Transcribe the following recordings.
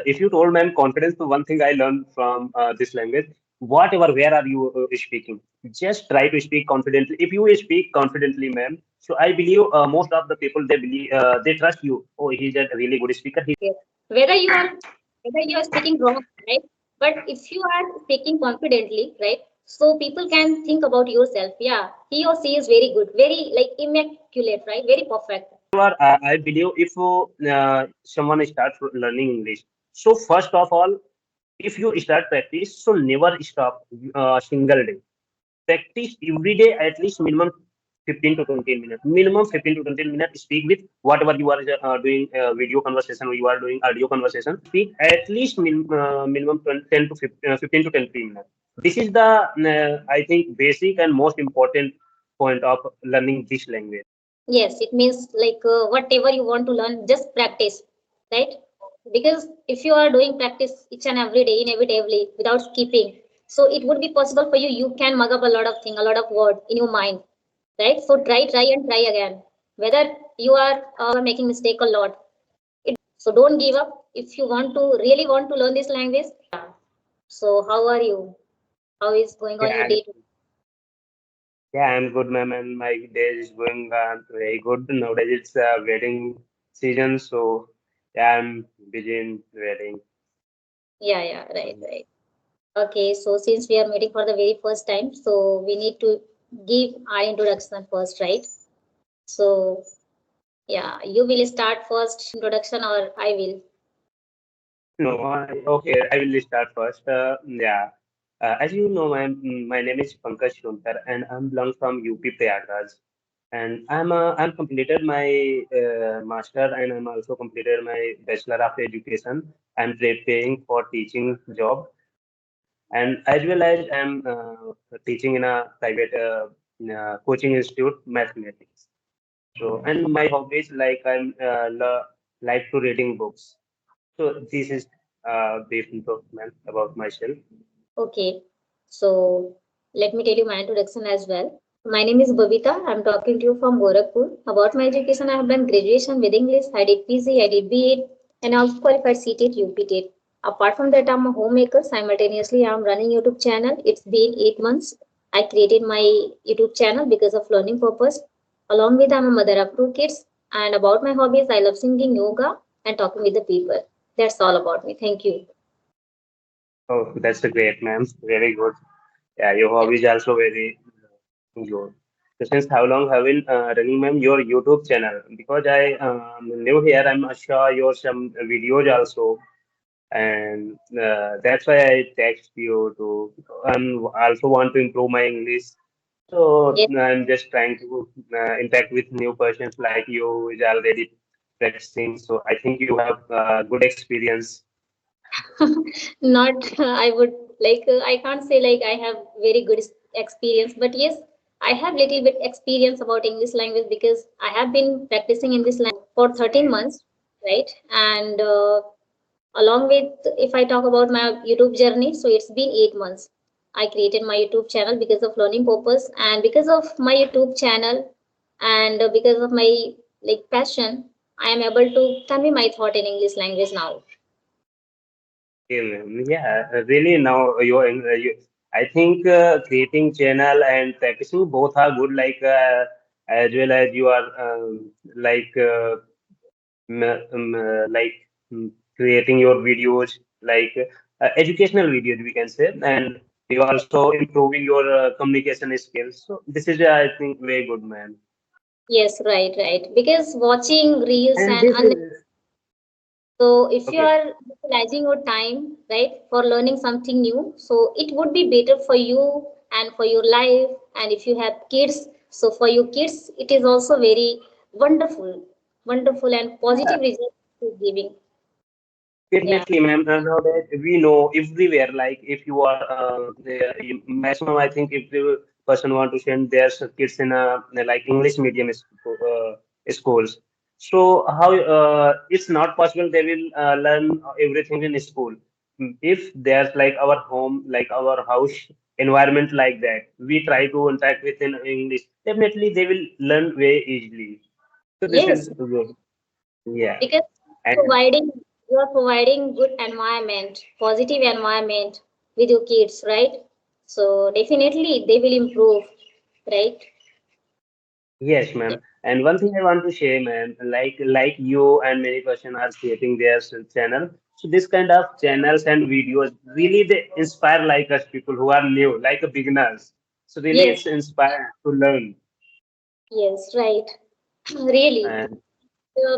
if you told ma'am confidence, the one thing I learned from this language, whatever, where are you speaking? Just try to speak confidently. If you speak confidently, ma'am, so I believe most of the people they believe they trust you. Oh, he's a really good speaker. Yes. Whether you are whether you are speaking wrong, right? But if you are speaking confidently, right? So people can think about yourself. Yeah, he or she is very good, very like immaculate, right? Very perfect. However, I believe if someone starts learning English, so first of all, if you start practice, so never stop single day. Practice every day at least minimum 15 to 20 minutes. Minimum 15 to 20 minutes. Speak with whatever you are doing video conversation or you are doing audio conversation. Speak at least minimum 10 to 15 to 20 minutes. This is the I think basic and most important point of learning this language. Yes, it means like whatever you want to learn, just practice, right? Because if you are doing practice each and every day, inevitably, without skipping, so it would be possible for you. You can mug up a lot of things, a lot of words in your mind, right? So try, and try again. Whether you are making mistake a lot, so don't give up. If you want to really want to learn this language, yeah. So how are you? How is going on your Yeah, day? yeah, I'm good, ma'am, and my day is going very good. Nowadays, it's wedding season, so yeah, I'm busy in wedding. Yeah, yeah, right. Okay, so since we are meeting for the very first time, so we need to give our introduction first, right? So, yeah, you will start first introduction or I will. No, okay, I will start first. Yeah, as you know, my name is Pankaj Shuntar, and I'm belong from UP Prayagraj, and I'm completed my master, and I'm also completed my bachelor of education. I'm preparing for teaching job, and as well as I'm teaching in a private coaching institute mathematics. So, and my hobbies like like to reading books. So this is brief information about myself. Okay, so let me tell you my introduction as well. My name is Babita. I'm talking to you from Gorakhpur. About my education, I have done graduation with English. I did PG, I did B.Ed, and I also qualified CTET, UPTET. Apart from that, I'm a homemaker. Simultaneously, I'm running YouTube channel. It's been 8 months. I created my YouTube channel because of learning purpose. Along with, I'm a mother of two kids. And about my hobbies, I love singing, yoga, and talking with the people. That's all about me. Thank you. Oh, that's a great, ma'am. Very good. Yeah, your Yeah. hobby is also very good. So since how long have been running, ma'am, your YouTube channel? Because I new here, I'm not sure your some videos also, and that's why I text you to. I also want to improve my English. So Yes. I'm just trying to interact with new persons like you who is already practicing. So I think you have good experience. Not I would like I can't say like I have very good experience, but yes, I have little bit experience about English language because I have been practicing in this language for 13 months, right? And along with, if I talk about my YouTube journey, so it's been 8 months. I created my YouTube channel because of learning purpose, and because of my YouTube channel, and because of my like passion, I am able to convey my thought in English language now. Okay, ma'am. Yeah, really now I think creating channel and practicing both are good. Like as well as you are like like creating your videos, like educational videos we can say, and you are also improving your communication skills. So this is I think very good, man. Yes, right. Because watching reels And and this is so if you okay. are utilizing your time, right, for learning something new, so it would be better for you and for your life. And if you have kids, so for your kids, it is also very wonderful and Yeah, positive result it is giving. Yeah. definitely, ma'am. Nowadays, we know everywhere. Like if you are maximum, I think if the person want to send their kids in a like English medium schools, so how it's not possible they will learn everything in school. If there's like our home, like our house environment like that, we try to interact with in English. Definitely, they will learn very easily. So this Yes, is good. Yeah. because And providing you are providing good environment, positive environment with your kids, right? So definitely they will improve, right? Yes, Yeah. ma'am. And one thing I want to share, ma'am, like you and many person are creating their channel. So this kind of channels and videos really they inspire like us people who are new, like a beginners. So really Yes, it's inspired to learn. yes, right. Really. And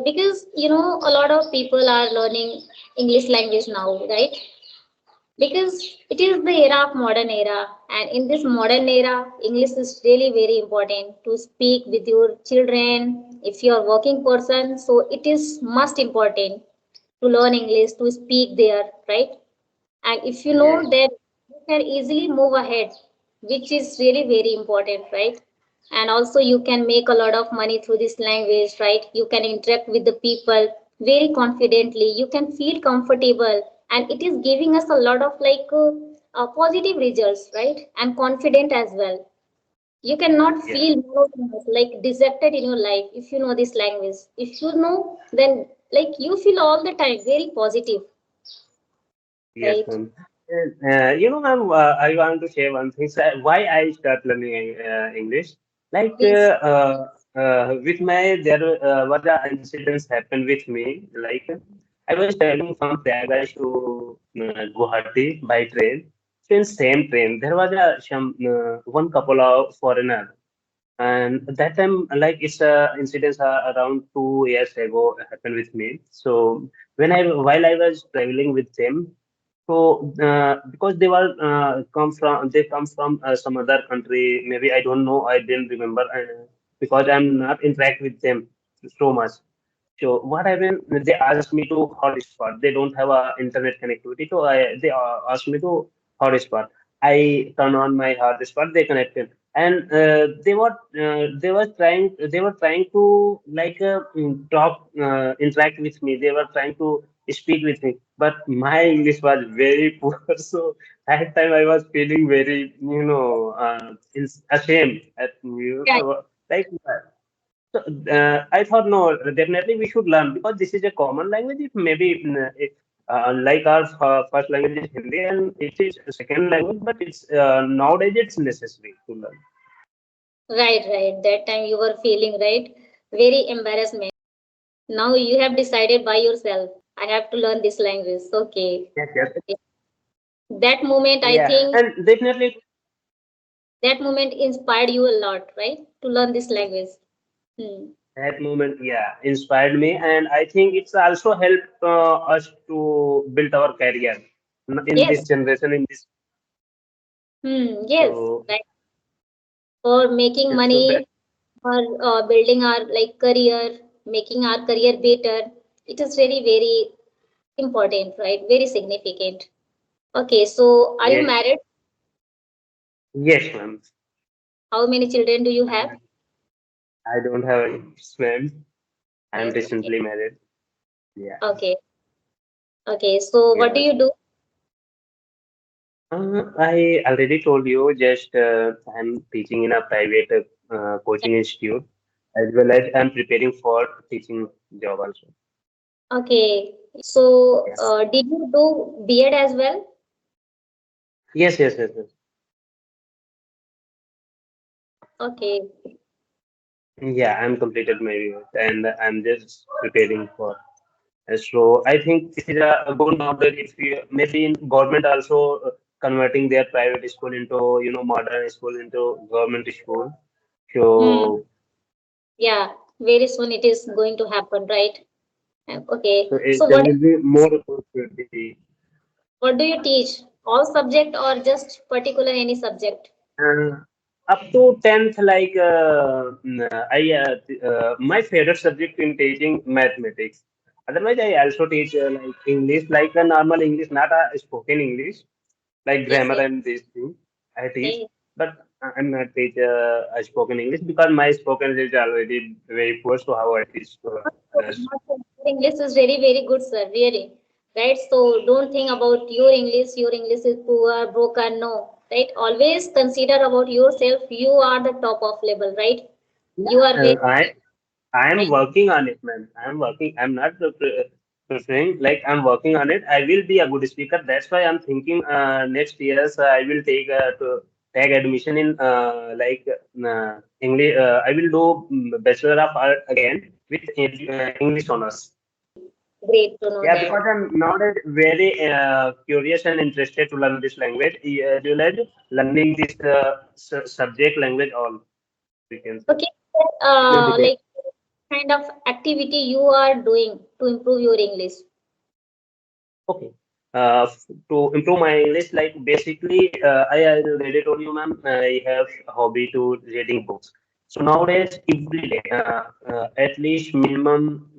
Because a lot of people are learning English language now, right? Because it is the era of modern era, and in this modern era English is really very important to speak with your children. If you are working person, so it is must important to learn English, to speak there, right? And if you know yes, that you can easily move ahead, which is really very important, right? And also you can make a lot of money through this language, right? You can interact with the people very confidently, you can feel comfortable, and it is giving us a lot of positive results, right? And confident as well. You cannot yes, feel monotonous, like dejected in your life if you know this language. If you know, then like you feel all the time very positive, yes, right? ma'am. And, ma'am, I want to share one thing. So why I start learning English? Like Please. with my there was a incidents happened with me. Like I was traveling from Prayagraj to Guwahati by train. So in same train there was a one couple of foreigner, and at that time like it's incidents around 2 years ago happened with me. So while I was traveling with them, so because they come from some other country, maybe I don't know, I didn't remember because I'm not interact with them so much. So what happened? They asked me to hotspot. They don't have a internet connectivity, so they asked me to hotspot. I turn on my hotspot. They connected, and they were trying to talk, interact with me. They were trying to speak with me, but my English was very poor. So that time I was feeling very ashamed at like. So, I thought no, definitely we should learn because this is a common language. If maybe like our first language is Hindi and it is a second language, but it's nowadays it's necessary to learn. Right, right. That time you were feeling, right? Very embarrassment. Now you have decided by yourself, I have to learn this language. Okay. Yes, yes, That moment, I yeah, think and definitely that moment inspired you a lot, right? To learn this language. Hmm. that moment, yeah, inspired me, and I think it's also helped us to build our career in Yes. this generation. In this, Hmm. Yes. so Right. For making so that money, for building our career, making our career better. It is really very important, right? Very significant. Okay. So, are you yes, married? yes, ma'am. How many children do you have? I don't have any ma'am. I'm Yes. Okay. recently married. Yeah. Okay. Okay. So, what do Yeah. you do? I already told you, just I'm teaching in a private coaching institute, as well as I'm preparing for teaching job also. Okay. So, Yes. did you do B.Ed as well? Yes, yes, yes, yes. Okay. Yeah, I'm completed my work and I'm just preparing for. So I think this is a good nowadays. If you maybe in government also converting their private school into modern school into government school. Hmm. So Yeah. Very soon it is going to happen, right? Okay. So, there will be more opportunity. what do you teach? All subject or just particular any subject? Uh, Up to 10th, like my favorite subject in teaching mathematics. Otherwise, I also teach like English, like a normal English, not a spoken English, like Yes. grammar Yes. and these things. I teach, Okay. but I'm not teach a spoken English because my spoken is already very poor. So how I teach to others? English is very, very good, sir. Really. Right? So don't think about your English. Your English is poor, broken. No. Right? Always consider about yourself. You are the top of level, right? You Yeah, are very I am right. working on it, man. I'm working. I'm not. saying like I'm working on it. I will be a good speaker. That's why I'm thinking next years I will take admission in English. I will do Bachelor of Art again with English honors. Great to know Yeah, that. because I'm nowadays very curious and interested to learn this language. As well as learning this subject language all we can say. Okay, Will be great. like kind of activity you are doing to improve your English. Okay. To improve my English, like basically, I already told you, ma'am, I have a hobby to reading books. So nowadays, every day, at least minimum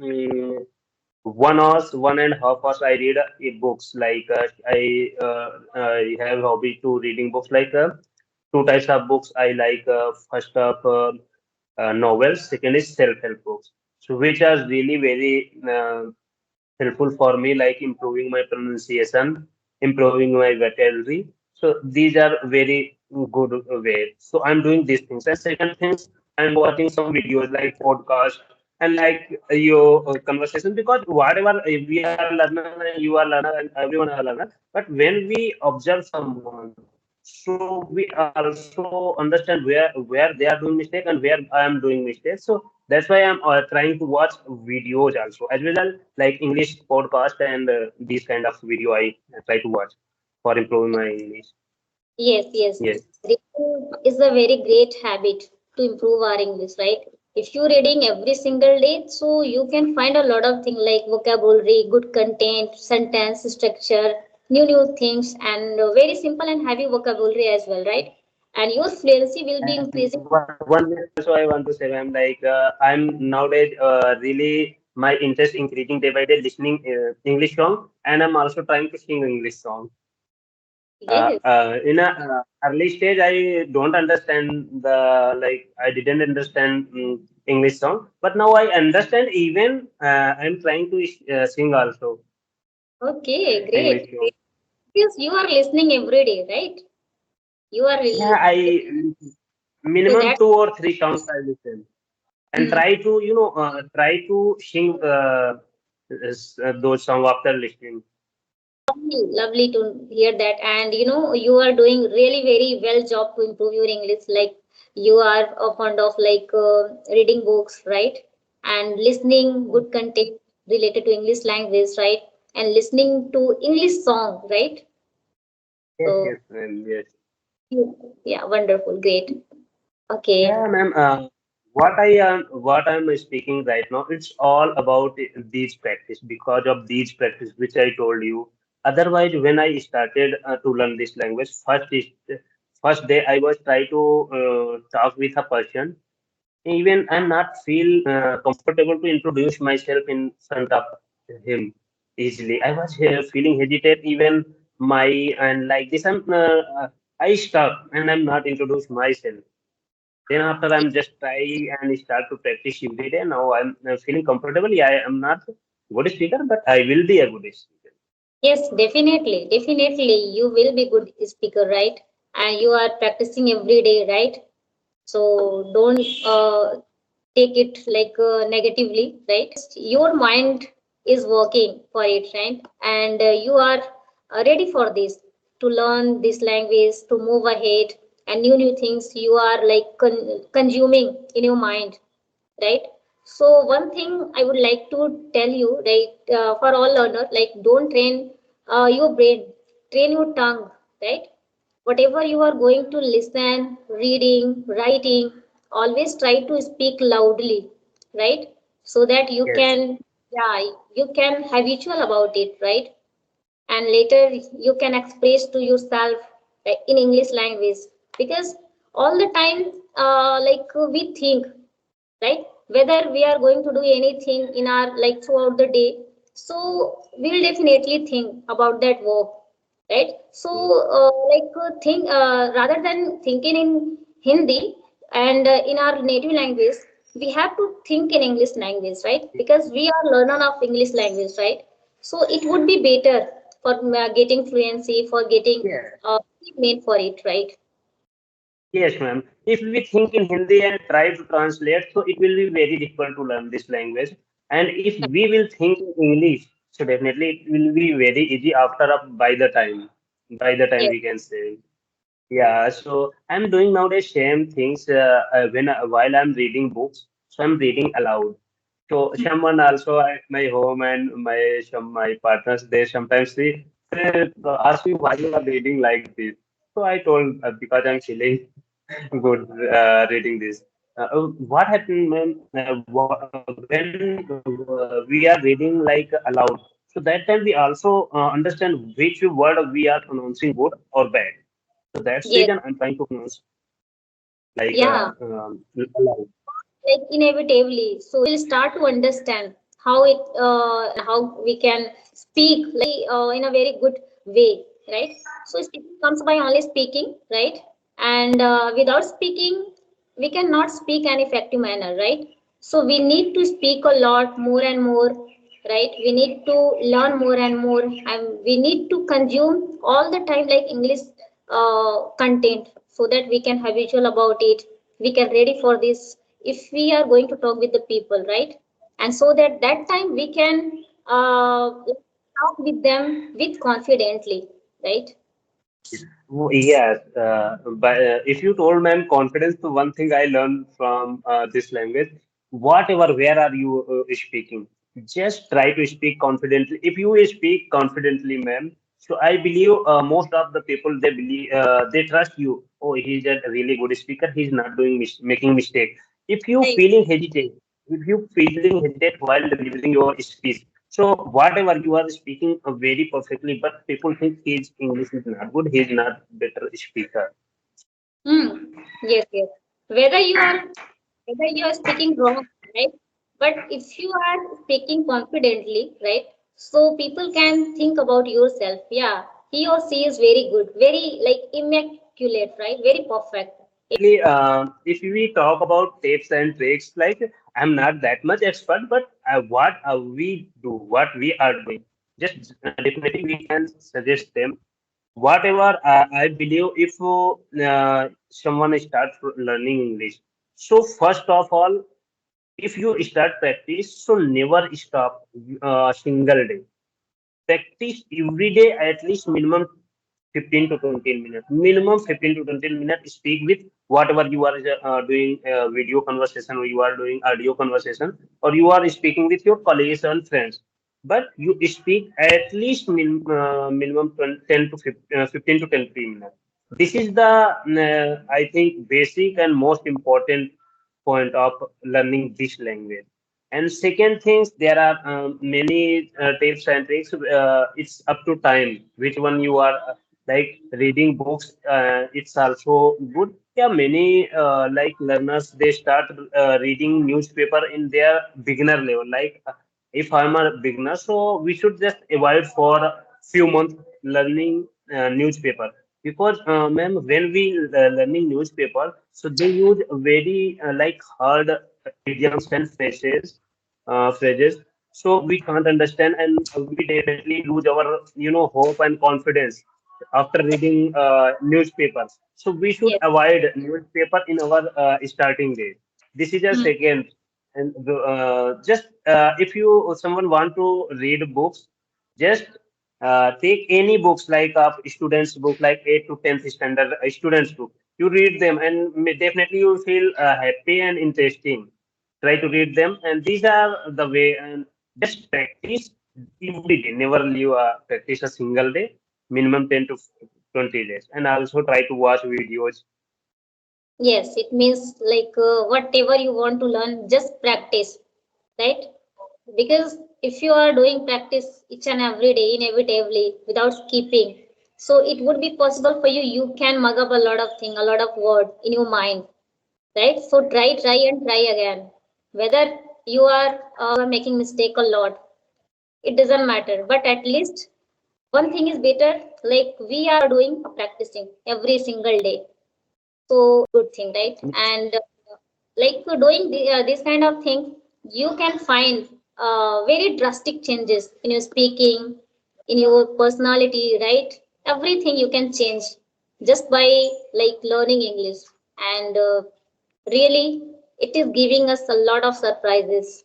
1 hour, 1.5 hours, I read books. Like I have hobby to reading books. Like two types of books I like. First of novels. Second is self-help books. So which are really very helpful for me, like improving my pronunciation, improving my vocabulary. So these are very good way. So I'm doing these things. And second things, I'm watching some videos like podcast and like your conversation because whatever we are learner and you are learner and everyone are learner. But when we observe someone, so we also understand where they are doing mistake and where I am doing mistake. So that's why I'm trying to watch videos also as well as like English podcast and these kind of video I try to watch for improving my English. Yes, yes. Yes. Reading is a very great habit to improve our English, right? If you're reading every single day, so you can find a lot of things like vocabulary, good content, sentence structure, new things, and very simple and heavy vocabulary as well, right? And your fluency will be And increasing. one thing also I want to say, I'm like I'm nowadays really my interest increasing day by day listening English song and I'm also trying to sing English song. Yes. In a early stage, I don't understand the like I didn't understand English song, but now I understand. Even I'm trying to sing also Okay, English great. song. Because you are listening every day, right? You are Yeah, I so minimum that's 2 or 3 songs I listen and mhm. try to try to sing those songs after listening. Lovely to hear that. And you are doing really very well job to improve your English. Like you are fond of like reading books, right? And listening good content related to English language, right? And listening to English song, right? Yes, So yes, ma'am, yes. yeah, wonderful, great. Okay. Yeah, ma'am. What I'm speaking right now, it's all about these practice because of these practice which I told you. Otherwise, when I started to learn this language, first day I was try to talk with a person. Even I'm not feel comfortable to introduce myself in front of him easily. I was feeling hesitate even my and like this. I stuck and I'm not introduce myself. Then after I'm just try and start to practice every day. Now I'm feeling comfortable. Yeah, I'm not good speaker, but I will be a good speaker. Yes, definitely. Definitely you will be good speaker, right? And you are practicing every day, right? So don't take it like negatively, right? Your mind is working for it, right? And you are ready for this to learn this language, to move ahead, and new things you are like consuming in your mind, right? So one thing I would like to tell you, right, for all learners, like don't train your brain, train your tongue, right? Whatever you are going to listen, reading, writing, always try to speak loudly, right? So that you Yes, can, yeah, you can habitual about it, right? And later you can express to yourself in English language, because all the time like we think, right, whether we are going to do anything in our like throughout the day, so we'll definitely think about that work, right? So like think rather than thinking in Hindi and in our native language, we have to think in English language, right? Because we are learner of English language, right? So it would be better for getting fluency, for getting yes, uh, made for it, right? yes, ma'am. If we think in Hindi and try to translate, so it will be very difficult to learn this language. And if we will think in English, So definitely it will be very easy after by the time Yes. we can say. Yeah, so I'm doing nowadays same things when while I'm reading books. So I'm reading aloud. So someone also at my home and my partners they sometimes they ask me why you are reading like this. So I told because I'm feeling good reading this. What happened when we are reading like aloud? So that time we also understand which word we are pronouncing good or bad. So that's the Yes. reason I'm trying to pronounce like Yeah. aloud. Like inevitably. So we'll start to understand how it how we can speak in a very good way, right? So speaking comes by only speaking, right? And without speaking, we cannot speak an effective manner, right? So we need to speak a lot more and more, right? We need to learn more and more, and we need to consume all the time like English content so that we can habitual about it, we can ready for this if we are going to talk with the people, right? And so that that time we can talk with them with confidently, right? Oh, yes, but if you told me confidence, the one thing I learned from this language, whatever, where are you speaking? Just try to speak confidently. If you speak confidently, ma'am, so I believe most of the people they believe they trust you. Oh, he's a really good speaker. He's not doing making mistake. If you Right. feeling hesitate, if you feeling hesitate while delivering your speech, so whatever you are speaking very perfectly, but people think his English is not good. He's not better speaker. Hmm. Yes, yes. Whether you are whether you are speaking wrong, right? But if you are speaking confidently, right? So people can think about yourself. Yeah, he or she is very good, very like immaculate, right? Very perfect. Definitely, if we talk about tips and tricks, like I'm not that much expert, but what we do, what we are doing, just definitely we can suggest them. Whatever I believe, if someone starts learning English, so first of all, if you start practice, so never stop a single day. Practice every day at least minimum 15 to 20 minutes. Minimum 15 to 20 minutes. Speak with whatever you are doing video conversation or you are doing audio conversation or you are speaking with your colleagues and friends. But you speak at least minimum 20, 10 to 15 to 20 minutes. This is the, I think, basic and most important point of learning this language. And second things, there are many tips and tricks. It's up to time which one you are like reading books. It's also good. Yeah, many like learners they start reading newspaper in their beginner level. Like if I'm a beginner, so we should just avoid for a few months learning newspaper because ma'am, when we learning newspaper, so they use very like hard idioms and phrases. So we can't understand, and we definitely lose our hope and confidence after reading newspapers. So we should Yes. avoid newspaper in our starting day. This is a Hmm. second. And just if you someone want to read books, just take any books like a student's book, like 8th to 10th standard student's book. You read them, and definitely you feel happy and interesting. Try to read them, and these are the way. And just practice every day. Never leave practice a single day. Minimum 10 to 20 days, and also try to watch videos. Yes, it means like whatever you want to learn, just practice, right? Because if you are doing practice each and every day, inevitably, without skipping, so it would be possible for you. You can mug up a lot of thing, a lot of word in your mind, right? So try and try again. Whether you are making mistake a lot, it doesn't matter. But at least one thing is better, like we are doing practicing every single day. So good thing, right? And like doing this kind of thing, you can find very drastic changes in your speaking, in your personality, right? Everything you can change just by like learning English. And really, it is giving us a lot of surprises.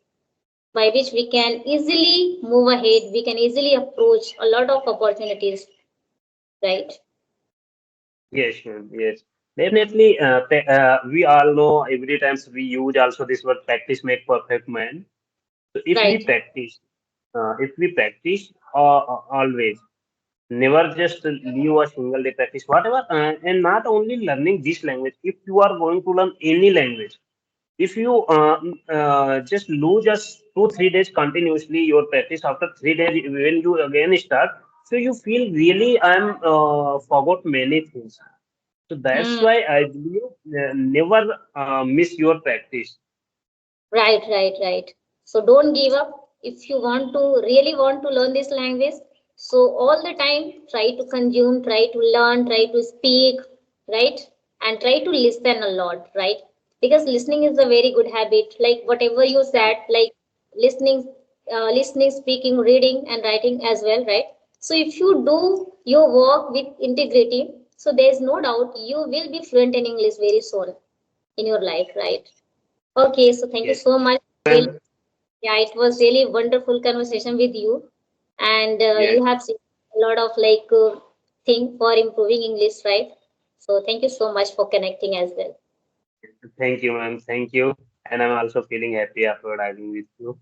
by which we can easily move ahead, we can easily approach a lot of opportunities, right? Yes, ma'am. Yes. Definitely, we all know every times we use also this word practice make perfect man. So Right. if we practice always, never just leave a single day practice, whatever, and not only learning this language. If you are going to learn any language, if you just lose just 2 3 days continuously your practice, after 3 days when you again start, so you feel really I'm forgot many things. So that's Hmm. why I believe never miss your practice. Right, right, right. So don't give up. If you want to really want to learn this language, so all the time try to consume, try to learn, try to speak, right? And try to listen a lot, right? Because listening is a very good habit. Like whatever you said, like listening, listening, speaking, reading, and writing as well, right? So if you do your work with integrity, so there's no doubt you will be fluent in English very soon in your life, right? Okay, so thank you Yes, so much. Really, ma'am. yeah, it was really wonderful conversation with you, and Yes, you have seen a lot of thing for improving English, right? So thank you so much for connecting as well. thank you, ma'am. Thank you. And I'm also feeling happy after diving with you.